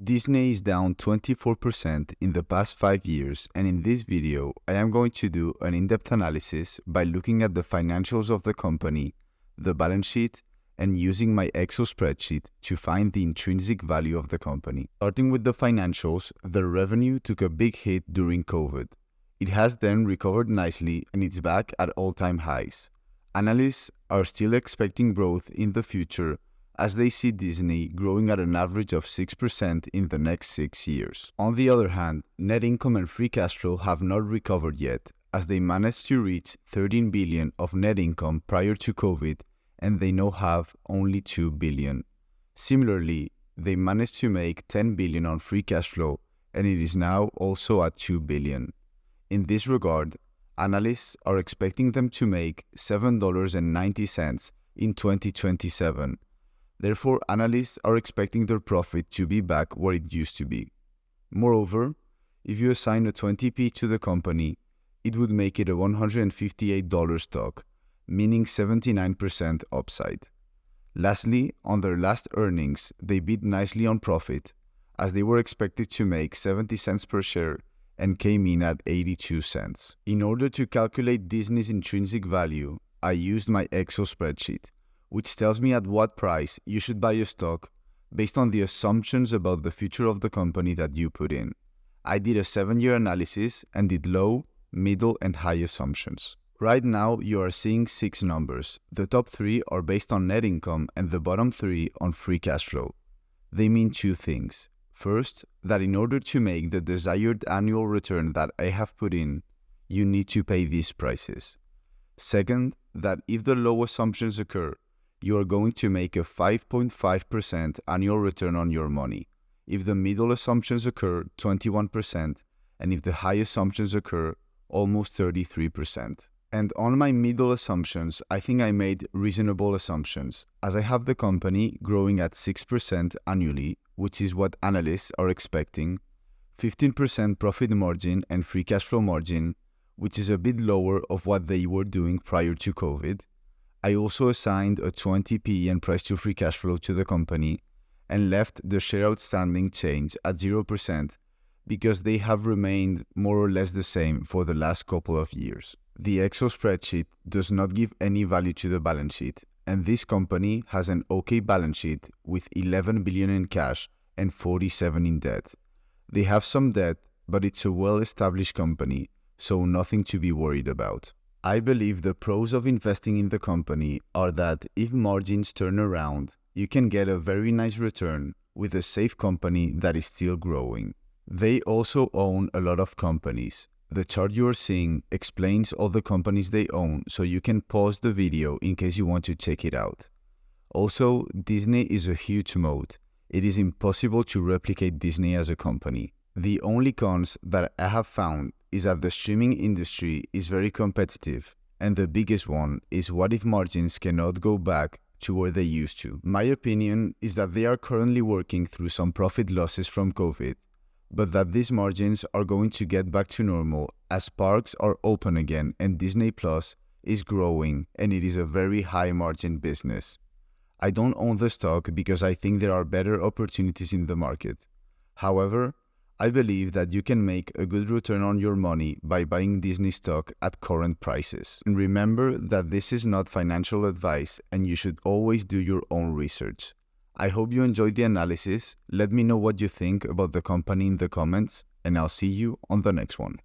Disney is down 24% in the past 5 years, and in this video, I am going to do an in-depth analysis by looking at the financials of the company, the balance sheet, and using my Excel spreadsheet to find the intrinsic value of the company. Starting with the financials, the revenue took a big hit during COVID. It has then recovered nicely and it's back at all-time highs. Analysts are still expecting growth in the future as they see Disney growing at an average of 6% in the next 6 years. On the other hand, net income and free cash flow have not recovered yet, as they managed to reach $13 billion of net income prior to COVID, and they now have only $2 billion. Similarly, they managed to make $10 billion on free cash flow, and it is now also at $2 billion. In this regard, analysts are expecting them to make $7.90 in 2027. Therefore, analysts are expecting their profit to be back where it used to be. Moreover, if you assign a 20p to the company, it would make it a $158 stock, meaning 79% upside. Lastly, on their last earnings, they beat nicely on profit, as they were expected to make 70 cents per share and came in at 82 cents. In order to calculate Disney's intrinsic value, I used my Excel spreadsheet, which tells me at what price you should buy a stock based on the assumptions about the future of the company that you put in. I did a 7-year analysis and did low, middle, and high assumptions. Right now, you are seeing 6 numbers. The top 3 are based on net income and the bottom 3 on free cash flow. They mean 2 things. First, that in order to make the desired annual return that I have put in, you need to pay these prices. Second, that if the low assumptions occur, you are going to make a 5.5% annual return on your money. If the middle assumptions occur, 21%, and if the high assumptions occur, almost 33%. And on my middle assumptions, I think I made reasonable assumptions, as I have the company growing at 6% annually, which is what analysts are expecting, 15% profit margin and free cash flow margin, which is a bit lower of what they were doing prior to COVID. I also assigned a 20p and price to free cash flow to the company and left the share outstanding change at 0% because they have remained more or less the same for the last couple of years. The Excel spreadsheet does not give any value to the balance sheet, and this company has an okay balance sheet with $11 billion in cash and $47 in debt. They have some debt, but it's a well-established company, so nothing to be worried about. I believe the pros of investing in the company are that if margins turn around, you can get a very nice return with a safe company that is still growing. They also own a lot of companies. The chart you are seeing explains all the companies they own, so you can pause the video in case you want to check it out. Also, Disney is a huge moat. It is impossible to replicate Disney as a company. The only cons that I have found is that the streaming industry is very competitive, and the biggest one is what if margins cannot go back to where they used to. My opinion is that they are currently working through some profit losses from COVID, but that these margins are going to get back to normal as parks are open again and Disney Plus is growing and it is a very high margin business. I don't own the stock because I think there are better opportunities in the market. However, I believe that you can make a good return on your money by buying Disney stock at current prices. And remember that this is not financial advice and you should always do your own research. I hope you enjoyed the analysis. Let me know what you think about the company in the comments, and I'll see you on the next one.